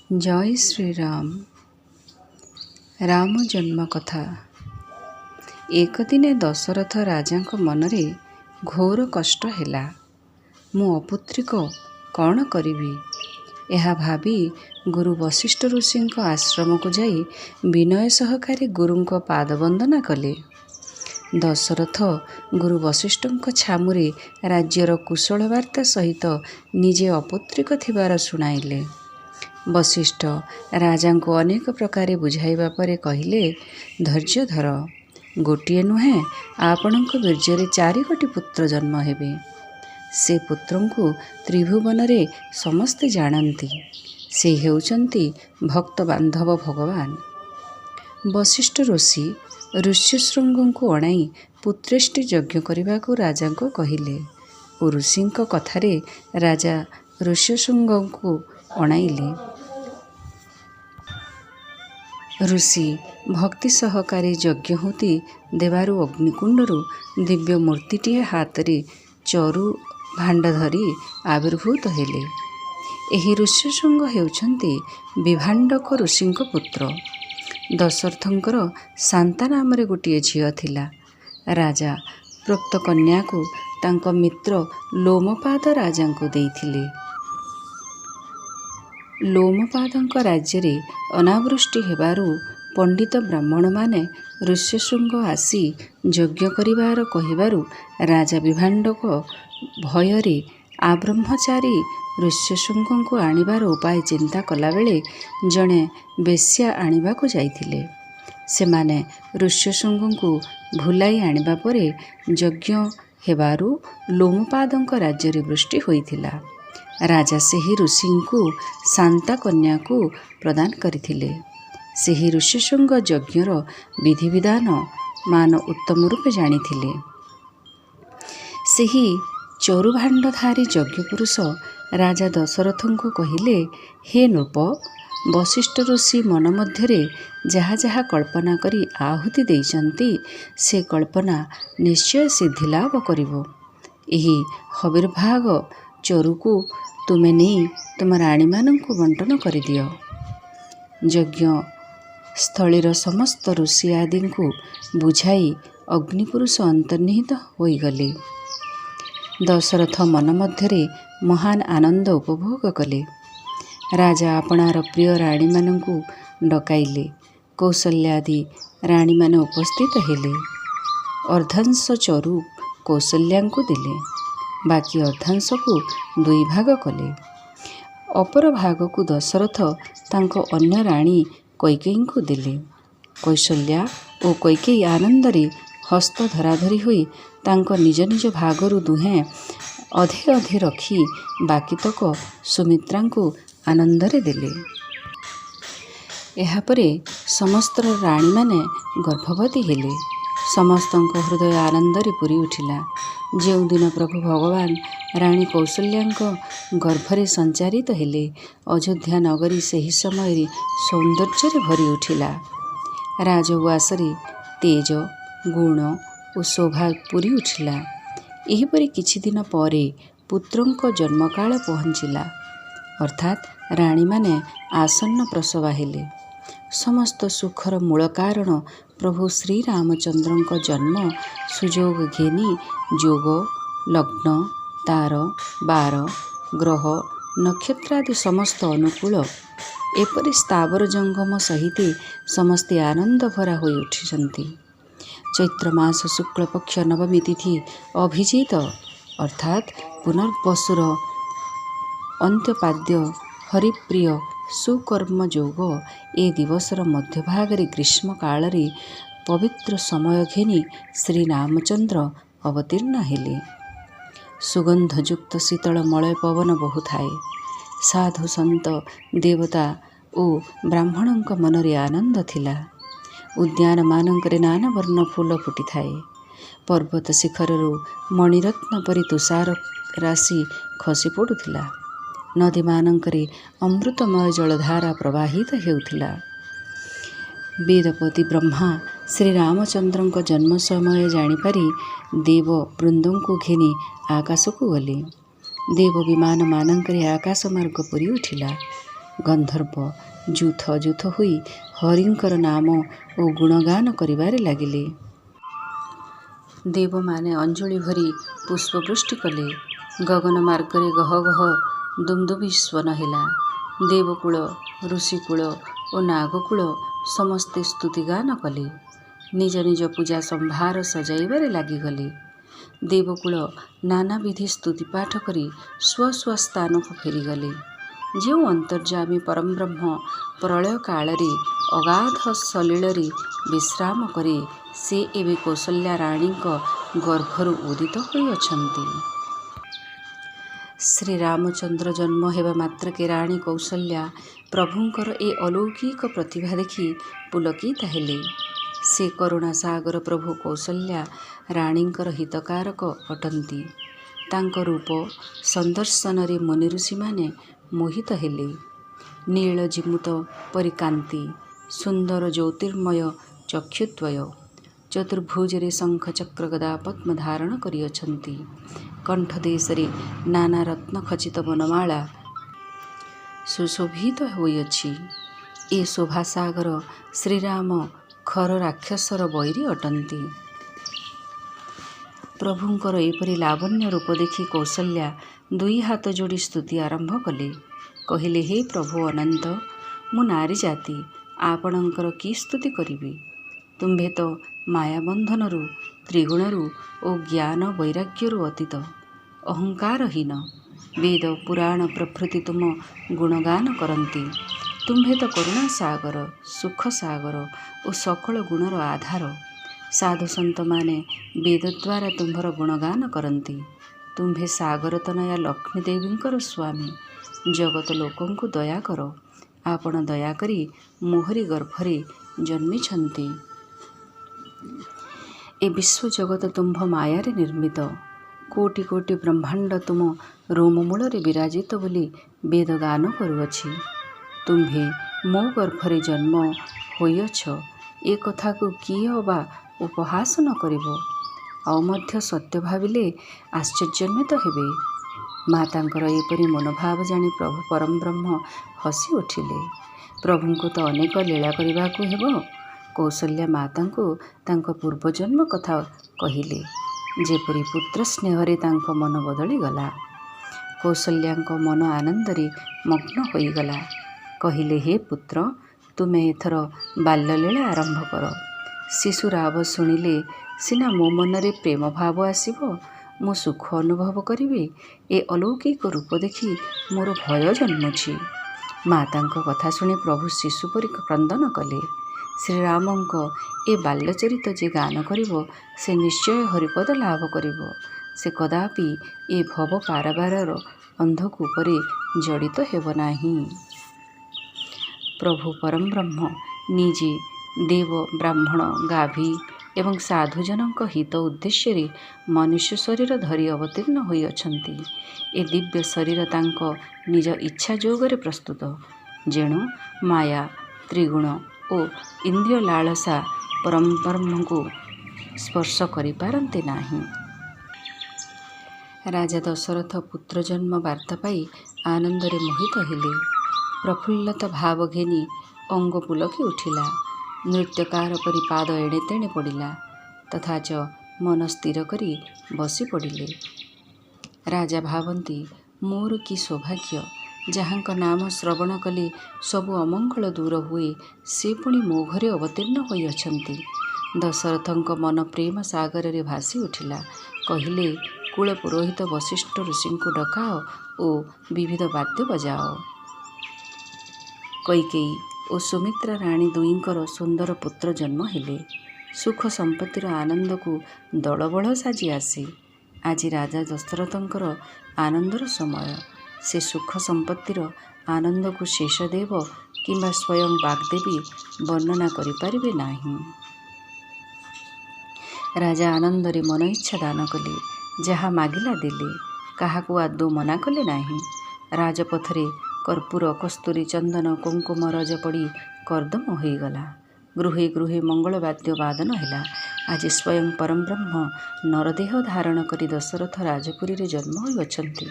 जय श्री राम। राम जन्म कथा। एक दिने दशरथ राजाଙ୍କ ମନରେ ଘୋର କଷ୍ଟ ହେଲା। ମୁଁ ଅପୁତ୍ରିକ କ'ଣ କରିବି? ଏହା ଭାବି ଗୁରୁ ବଶିଷ୍ଠ ଋଷିଙ୍କ ଆଶ୍ରମକୁ ଯାଇ ବିନୟ ସହକାରେ ଗୁରୁଙ୍କ ପାଦବନ୍ଦନା କଲେ। ଦଶରଥ ଗୁରୁ ବଶିଷ୍ଠଙ୍କ ଛାମୁରେ ରାଜ୍ୟର କୁଶଳ ବାର୍ତ୍ତା ସହିତ ନିଜେ ଅପୁତ୍ରିକ ଥିବାର ଶୁଣାଇଲେ। ବଶିଷ୍ଠ ରାଜାଙ୍କୁ ଅନେକ ପ୍ରକାରେ ବୁଝାଇବା ପରେ କହିଲେ, ଧୈର୍ଯ୍ୟ ଧର। ଗୋଟିଏ ନୁହେଁ, ଆପଣଙ୍କ ବୀର୍ଯ୍ୟରେ 4 ପୁତ୍ର ଜନ୍ମ ହେବେ। ସେ ପୁତ୍ରଙ୍କୁ ତ୍ରିଭୁବନରେ ସମସ୍ତେ ଜାଣନ୍ତି। ସେ ହେଉଛନ୍ତି ଭକ୍ତ ବାନ୍ଧବ ଭଗବାନ। ବଶିଷ୍ଠ ଋଷି ଋଷ୍ୟଶୃଙ୍ଗଙ୍କୁ ଅଣାଇ ପୁତ୍ରେଷ୍ଟି ଯଜ୍ଞ କରିବାକୁ ରାଜାଙ୍କୁ କହିଲେ ଓ ଋଷିଙ୍କ କଥାରେ ରାଜା ଋଷ୍ୟଶୃଙ୍ଗଙ୍କୁ ଅଣାଇଲେ। ଋଷି ଭକ୍ତି ସହକାରେ ଯଜ୍ଞହୁତି ଦେବାରୁ ଅଗ୍ନିକୁଣ୍ଡରୁ ଦିବ୍ୟ ମୂର୍ତ୍ତିଟିଏ ହାତରେ ଚରୁ ଭାଣ୍ଡ ଧରି ଆବିର୍ଭୂତ ହେଲେ। ଏହି ଋଷ୍ୟଶୃଙ୍ଗ ହେଉଛନ୍ତି ବିଭାଣ୍ଡକ ଋଷିଙ୍କ ପୁତ୍ର। ଦଶରଥଙ୍କର ଶାନ୍ତା ନାମରେ ଗୋଟିଏ ଝିଅ ଥିଲା। ରାଜା ପ୍ରୋକ୍ତ କନ୍ୟାକୁ ତାଙ୍କ ମିତ୍ର ଲୋମପାଦ ରାଜାଙ୍କୁ ଦେଇଥିଲେ। ଲୋମପାଦଙ୍କ ରାଜ୍ୟରେ ଅନାବୃଷ୍ଟି ହେବାରୁ ପଣ୍ଡିତ ବ୍ରାହ୍ମଣମାନେ ଋଷ୍ୟଶୃଙ୍ଗ ଆସି ଯଜ୍ଞ କରିବାର କହିବାରୁ ରାଜା ବିଭାଣ୍ଡକ ଭୟରେ ଆବ୍ରହ୍ମଚାରୀ ଋଷ୍ୟଶୃଙ୍ଗଙ୍କୁ ଆଣିବାର ଉପାୟ ଚିନ୍ତା କଲାବେଳେ ଜଣେ ବେଶ୍ୟା ଆଣିବାକୁ ଯାଇଥିଲେ। ସେମାନେ ଋଷ୍ୟଶୃଙ୍ଗଙ୍କୁ ଭୁଲାଇ ଆଣିବା ପରେ ଯଜ୍ଞ ହେବାରୁ ଲୋମପାଦଙ୍କ ରାଜ୍ୟରେ ବୃଷ୍ଟି ହୋଇଥିଲା। ରାଜା ସେହି ଋଷିଙ୍କୁ ଶାନ୍ତା କନ୍ୟାକୁ ପ୍ରଦାନ କରିଥିଲେ। ସେହି ଋଷ୍ୟଶୃଙ୍ଗ ଯଜ୍ଞର ବିଧିବିଧାନ ମାନ ଉତ୍ତମ ରୂପେ ଜାଣିଥିଲେ। ସେହି ଚରୁଭାଣ୍ଡଧାରୀ ଯଜ୍ଞପୁରୁଷ ରାଜା ଦଶରଥଙ୍କୁ କହିଲେ, ହେ ନୃପ, ବଶିଷ୍ଠ ଋଷି ମନ ମଧ୍ୟରେ ଯାହା ଯାହା କଳ୍ପନା କରି ଆହୁତି ଦେଇଛନ୍ତି ସେ କଳ୍ପନା ନିଶ୍ଚୟ ସିଦ୍ଧିଲାଭ କରିବ। ଏହି ହବିର୍ଭାଗ ଚରୁକୁ ତୁମେ ନେଇ ତୁମ ରାଣୀମାନଙ୍କୁ ବଣ୍ଟନ କରିଦିଅ। ଯଜ୍ଞ ସ୍ଥଳୀର ସମସ୍ତ ଋଷି ଆଦିଙ୍କୁ ବୁଝାଇ ଅଗ୍ନିପୁରୁଷ ଅନ୍ତର୍ନିହିତ ହୋଇଗଲେ। ଦଶରଥ ମନ ମଧ୍ୟରେ ମହାନ ଆନନ୍ଦ ଉପଭୋଗ କଲେ। ରାଜା ଆପଣାର ପ୍ରିୟ ରାଣୀମାନଙ୍କୁ ଡକାଇଲେ। କୌଶଲ୍ୟାଦି ରାଣୀମାନେ ଉପସ୍ଥିତ ହେଲେ। ଅର୍ଦ୍ଧାଂଶ ଚରୁ କୌଶଲ୍ୟାଙ୍କୁ ଦେଲେ। ବାକି ଅର୍ଦ୍ଧାଂଶକୁ 2 ଭାଗ କଲେ। ଅପର ଭାଗକୁ ଦଶରଥ ତାଙ୍କ ଅନ୍ୟ ରାଣୀ କୈକେୟୀଙ୍କୁ ଦେଲେ। କୌଶଲ୍ୟା ଓ କୈକେୟୀ ଆନନ୍ଦରେ ହସ୍ତ ଧରାଧରି ହୋଇ ତାଙ୍କ ନିଜ ନିଜ ଭାଗରୁ ଦୁହେଁ ଅଧେ ଅଧେ ରଖି ବାକିତକ ସୁମିତ୍ରାଙ୍କୁ ଆନନ୍ଦରେ ଦେଲେ। ଏହାପରେ ସମସ୍ତ ରାଣୀମାନେ ଗର୍ଭବତୀ ହେଲେ। ସମସ୍ତଙ୍କ ହୃଦୟ ଆନନ୍ଦରେ ପୂରି ଉଠିଲା। ଯେଉଁଦିନ ପ୍ରଭୁ ଭଗବାନ ରାଣୀ କୌଶଲ୍ୟାଙ୍କ ଗର୍ଭରେ ସଞ୍ଚାରିତ ହେଲେ, ଅଯୋଧ୍ୟା ନଗରୀ ସେହି ସମୟରେ ସୌନ୍ଦର୍ଯ୍ୟରେ ଭରି ଉଠିଲା। ରାଜଉଆସରେ ତେଜ, ଗୁଣ ଓ ଶୋଭା ପୂରି ଉଠିଲା। ଏହିପରି କିଛି ଦିନ ପରେ ପୁତ୍ରଙ୍କ ଜନ୍ମକାଳ ପହଞ୍ଚିଲା, ଅର୍ଥାତ୍ ରାଣୀମାନେ ଆସନ୍ନ ପ୍ରସବା ହେଲେ। ସମସ୍ତ ସୁଖର ମୂଳ କାରଣ ପ୍ରଭୁ ଶ୍ରୀରାମଚନ୍ଦ୍ରଙ୍କ ଜନ୍ମ ସୁଯୋଗ ଘେନି ଯୋଗ, ଲଗ୍ନ, ତାର, ବାର, ଗ୍ରହ, ନକ୍ଷତ୍ରାଦି ସମସ୍ତ ଅନୁକୂଳ ଏପରି ସ୍ଥାବର ଜଙ୍ଗମ ସହିତ ସମସ୍ତେ ଆନନ୍ଦ ଭରା ହୋଇ ଉଠିଛନ୍ତି। ଚୈତ୍ର ମାସ ଶୁକ୍ଳପକ୍ଷ ନବମୀ ତିଥି ଅଭିଜିତ ଅର୍ଥାତ୍ ପୁନର୍ବସୁର ଅନ୍ତ୍ୟପାଦ୍ୟ ହରିପ୍ରିୟ ସୁକର୍ମ ଯୋଗ ଏ ଦିବସର ମଧ୍ୟଭାଗରେ ଗ୍ରୀଷ୍ମ କାଳରେ ପବିତ୍ର ସମୟ ଘେନି ଶ୍ରୀରାମଚନ୍ଦ୍ର ଅବତୀର୍ଣ୍ଣ ହେଲେ। ସୁଗନ୍ଧଯୁକ୍ତ ଶୀତଳ ମଳୟ ପବନ ବହୁଥାଏ। ସାଧୁ ସନ୍ତ ଦେବତା ଓ ବ୍ରାହ୍ମଣଙ୍କ ମନରେ ଆନନ୍ଦ ଥିଲା। ଉଦ୍ୟାନମାନଙ୍କରେ ନାନା ବର୍ଣ୍ଣ ଫୁଲ ଫୁଟିଥାଏ। ପର୍ବତ ଶିଖରରୁ ମଣିରତ୍ନ ପରି ତୁଷାର ରାଶି ଖସି ପଡ଼ୁଥିଲା। ନଦୀମାନଙ୍କରେ ଅମୃତମୟ ଜଳଧାରା ପ୍ରବାହିତ ହେଉଥିଲା। ବେଦପତି ବ୍ରହ୍ମା ଶ୍ରୀରାମଚନ୍ଦ୍ରଙ୍କ ଜନ୍ମ ସମୟ ଜାଣିପାରି ଦେବ ବୃନ୍ଦଙ୍କୁ ଘେନି ଆକାଶକୁ ଗଲେ। ଦେବ ବିମାନମାନଙ୍କରେ ଆକାଶ ମାର୍ଗ ପୂରି ଉଠିଲା। ଗନ୍ଧର୍ବ ଯୂଥ ଯୂଥ ହୋଇ ହରିଙ୍କର ନାମ ଓ ଗୁଣଗାନ କରିବାରେ ଲାଗିଲେ। ଦେବମାନେ ଅଞ୍ଜଳି ଭରି ପୁଷ୍ପବୃଷ୍ଟି କଲେ। ଗଗନ ମାର୍ଗରେ ଗହ ଗହ ଦୁନ୍ଦୁଭିସ୍ୱନ ହେଲା। ଦେବକୁଳ, ଋଷିକୁଳ ଓ ନାଗକୁଳ ସମସ୍ତେ ସ୍ତୁତିଗାନ କଲେ। ନିଜ ନିଜ ପୂଜା ସମ୍ଭାର ସଜାଇବାରେ ଲାଗିଗଲେ। ଦେବକୁଳ ନାନାବିଧି ସ୍ତୁତିପାଠ କରି ସ୍ୱ ସ୍ୱ ସ୍ଥାନକୁ ଫେରିଗଲେ। ଯେଉଁ ଅନ୍ତର୍ଯ୍ୟାମୀ ପରଂବ୍ରହ୍ମ ପ୍ରଳୟ କାଳରେ ଅଗାଧ ସଲିଳରେ ବିଶ୍ରାମ କରେ, ସେ ଏବେ କୌଶଲ୍ୟା ରାଣୀଙ୍କ ଗର୍ଭରୁ ଉଦିତ ହୋଇଅଛନ୍ତି। ଶ୍ରୀରାମଚନ୍ଦ୍ର ଜନ୍ମ ହେବା ମାତ୍ରକେ ରାଣୀ କୌଶଲ୍ୟା ପ୍ରଭୁଙ୍କର ଏ ଅଲୌକିକ ପ୍ରତିଭା ଦେଖି ପୁଲକିତ ହେଲେ। ସେ କରୁଣାସାଗର ପ୍ରଭୁ କୌଶଲ୍ୟା ରାଣୀଙ୍କର ହିତକାରକ ଅଟନ୍ତି। ତାଙ୍କ ରୂପ ସନ୍ଦର୍ଶନରେ ମୁନି ଋଷିମାନେ ମୋହିତ ହେଲେ। ନୀଳ ଜିମୁତ ପରି କାନ୍ତି, ସୁନ୍ଦର ଜ୍ୟୋତିର୍ମୟ ଚକ୍ଷୁଦ୍ୱୟ, ଚତୁର୍ଭୁଜରେ ଶଙ୍ଖ ଚକ୍ର ଗଦା ପଦ୍ମ ଧାରଣ କରିଅଛନ୍ତି। କଣ୍ଠଦେଶରେ ନାନା ରତ୍ନ ଖଚିତ ବନମାଳା ସୁଶୋଭିତ ହୋଇଅଛି। ଏ ଶୋଭାସାଗର ଶ୍ରୀରାମ ଖର ରାକ୍ଷସର ବୈରୀ ଅଟନ୍ତି। ପ୍ରଭୁଙ୍କର ଏପରି ଲାବଣ୍ୟ ରୂପ ଦେଖି କୌଶଲ୍ୟା ଦୁଇ ହାତ ଯୋଡ଼ି ସ୍ତୁତି ଆରମ୍ଭ କଲେ। କହିଲେ, ହେ ପ୍ରଭୁ ଅନନ୍ତ, ମୁଁ ନାରୀ ଜାତି ଆପଣଙ୍କର କି ସ୍ତୁତି କରିବି? ତୁମ୍ଭେ ତ ମାୟାବନ୍ଧନରୁ, ତ୍ରିଗୁଣରୁ ଓ ଜ୍ଞାନ ବୈରାଗ୍ୟରୁ ଅତୀତ, ଅହଙ୍କାରହୀନ। ବେଦ ପୁରାଣ ପ୍ରଭୃତି ତୁମ ଗୁଣଗାନ କରନ୍ତି। ତୁମ୍ଭେ ତ କରୁଣା ସାଗର, ସୁଖ ସାଗର ଓ ସକଳ ଗୁଣର ଆଧାର। ସାଧୁ ସନ୍ତମାନେ ବେଦଦ୍ୱାରା ତୁମ୍ଭର ଗୁଣଗାନ କରନ୍ତି। ତୁମ୍ଭେ ସାଗରତନୟା ଲକ୍ଷ୍ମୀ ଦେବୀଙ୍କର ସ୍ୱାମୀ। ଜଗତ ଲୋକଙ୍କୁ ଦୟା କର। ଆପଣ ଦୟାକରି ମୋହରି ଗର୍ଭରେ ଜନ୍ମିଛନ୍ତି। ଏ ବିଶ୍ୱଜଗତ ତୁମ୍ଭ ମାୟାରେ ନିର୍ମିତ। କୋଟି କୋଟି ବ୍ରହ୍ମାଣ୍ଡ ତୁମ ରୋମମୂଳରେ ବିରାଜିତ ବୋଲି ବେଦ ଗାନ କରୁଅଛି। ତୁମ୍ଭେ ମୋ ଗର୍ଭରେ ଜନ୍ମ ହୋଇଅଛ, ଏ କଥାକୁ କିଏ ଅବା ଉପହାସ ନ କରିବ? ଆଉ ମଧ୍ୟ ସତ୍ୟ ଭାବିଲେ ଆଶ୍ଚର୍ଯ୍ୟାନ୍ୱିତ ହେବେ। ମାତାଙ୍କର ଏପରି ମନୋଭାବ ଜାଣି ପ୍ରଭୁ ପରଂବ୍ରହ୍ମ ହସି ଉଠିଲେ। ପ୍ରଭୁଙ୍କୁ ତ ଅନେକ ଲୀଳା କରିବାକୁ ହେବ। କୌଶଲ୍ୟା ମାତାଙ୍କୁ ତାଙ୍କ ପୂର୍ବଜନ୍ମ କଥା କହିଲେ। ଯେପରି ପୁତ୍ର ସ୍ନେହରେ ତାଙ୍କ ମନ ବଦଳିଗଲା। କୌଶଲ୍ୟାଙ୍କ ମନ ଆନନ୍ଦରେ ମଗ୍ନ ହୋଇଗଲା। କହିଲେ, ହେ ପୁତ୍ର, ତୁମେ ଏଥର ବାଲ୍ୟଲୀଳା ଆରମ୍ଭ କର। ଶିଶୁ ରାବ ଶୁଣିଲେ ସିନା ମୋ ମନରେ ପ୍ରେମ ଭାବ ଆସିବ, ମୁଁ ସୁଖ ଅନୁଭବ କରିବି। ଏ ଅଲୌକିକ ରୂପ ଦେଖି ମୋର ଭୟ ଜନ୍ମୁଛି। ମାତାଙ୍କ କଥା ଶୁଣି ପ୍ରଭୁ ଶିଶୁ ପରି କ୍ରନ୍ଦନ କଲେ। ଶ୍ରୀରାମଙ୍କ ଏ ବାଲ୍ୟଚରିତ ଯେ ଗାନ କରିବ, ସେ ନିଶ୍ଚୟ ହରିପଦ ଲାଭ କରିବ। ସେ କଦାପି ଏ ଭବ ପାରାବାରର ଅନ୍ଧକୂପରେ ଜଡ଼ିତ ହେବ ନାହିଁ। ପ୍ରଭୁ ପରଂବ୍ରହ୍ମ ନିଜେ ଦେବ, ବ୍ରାହ୍ମଣ, ଗାଭୀ ଏବଂ ସାଧୁଜନଙ୍କ ହିତ ଉଦ୍ଦେଶ୍ୟରେ ମନୁଷ୍ୟ ଶରୀର ଧରି ଅବତୀର୍ଣ୍ଣ ହୋଇଅଛନ୍ତି। ଏ ଦିବ୍ୟ ଶରୀର ତାଙ୍କ ନିଜ ଇଚ୍ଛା ଯୋଗରେ ପ୍ରସ୍ତୁତ। ଯେଣୁ ମାୟା, ତ୍ରିଗୁଣ ଓ ଇନ୍ଦ୍ରିୟ ଲାଳସା ପରଂବ୍ରହ୍ମଙ୍କୁ ସ୍ପର୍ଶ କରିପାରନ୍ତି ନାହିଁ। ରାଜା ଦଶରଥ ପୁତ୍ର ଜନ୍ମ ବାର୍ତ୍ତା ପାଇ ଆନନ୍ଦରେ ମୋହିତ ହେଲେ। ପ୍ରଫୁଲ୍ଲତା ଭାବ ଘେନି ଅଙ୍ଗ ପୁଲକି ଉଠିଲା। ନୃତ୍ୟକାର ପରି ପାଦ ଏଣେ ତେଣେ ପଡ଼ିଲା। ତଥାଚ ମନ ସ୍ଥିର କରି ବସି ପଡ଼ିଲେ। ରାଜା ଭାବନ୍ତି, ମୋର କି ସୌଭାଗ୍ୟ! ଯାହାଙ୍କ ନାମ ଶ୍ରବଣ କଲେ ସବୁ ଅମଙ୍ଗଳ ଦୂର ହୁଏ, ସେ ପୁଣି ମୋ ଘରେ ଅବତୀର୍ଣ୍ଣ ହୋଇଅଛନ୍ତି। ଦଶରଥଙ୍କ ମନ ପ୍ରେମ ସାଗରରେ ଭାସି ଉଠିଲା। କହିଲେ, କୁଳ ପୁରୋହିତ ବଶିଷ୍ଠ ଋଷିଙ୍କୁ ଡକାଅ ଓ ବିବିଧ ବାଦ୍ୟ ବଜାଅ। କୈକେୟୀ ଓ ସୁମିତ୍ରା ରାଣୀ ଦୁହିଁଙ୍କର ସୁନ୍ଦର ପୁତ୍ର ଜନ୍ମ ହେଲେ। ସୁଖ ସମ୍ପତ୍ତିର ଆନନ୍ଦକୁ ଦଳବଳ ସାଜି ଆସେ। ଆଜି ରାଜା ଦଶରଥଙ୍କର ଆନନ୍ଦର ସମୟ। ସେ ସୁଖ ସମ୍ପତ୍ତିର ଆନନ୍ଦକୁ ଶେଷଦେବ କିମ୍ବା ସ୍ୱୟଂ ବାଗ୍ଦେବୀ ବର୍ଣ୍ଣନା କରିପାରିବେ ନାହିଁ। ରାଜା ଆନନ୍ଦରେ ମନ ଇଚ୍ଛା ଦାନ କଲେ। ଯାହା ମାଗିଲା ଦେଲେ। କାହାକୁ ଆଦୌ ମନା କଲେ ନାହିଁ। ରାଜପଥରେ କର୍ପୂର, କସ୍ତୁରୀ, ଚନ୍ଦନ, କୁଙ୍କୁମ ରଜ ପଡ଼ି କର୍ଦ୍ଦମ ହୋଇଗଲା। ଗୃହେ ଗୃହେ ମଙ୍ଗଳବାଦ୍ୟ ବାଦନ ହେଲା। ଆଜି ସ୍ୱୟଂ ପରଂବ୍ରହ୍ମ ନରଦେହ ଧାରଣ କରି ଦଶରଥ ରାଜପୁରୀରେ ଜନ୍ମ ହୋଇଅଛନ୍ତି।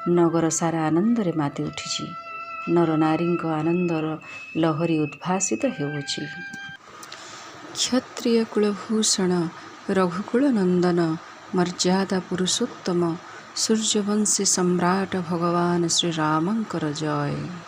ନଗର ସାରା ଆନନ୍ଦରେ ମାତି ଉଠିଛି। ନରନାରୀଙ୍କ ଆନନ୍ଦର ଲହରୀ ଉଦ୍ଭାସିତ ହେଉଅଛି। କ୍ଷତ୍ରିୟ କୁଳଭୂଷଣ ରଘୁକୁଳ ନନ୍ଦନ ମର୍ଯ୍ୟାଦା ପୁରୁଷୋତ୍ତମ ସୂର୍ଯ୍ୟବଂଶୀ ସମ୍ରାଟ ଭଗବାନ ଶ୍ରୀରାମଙ୍କର ଜୟ।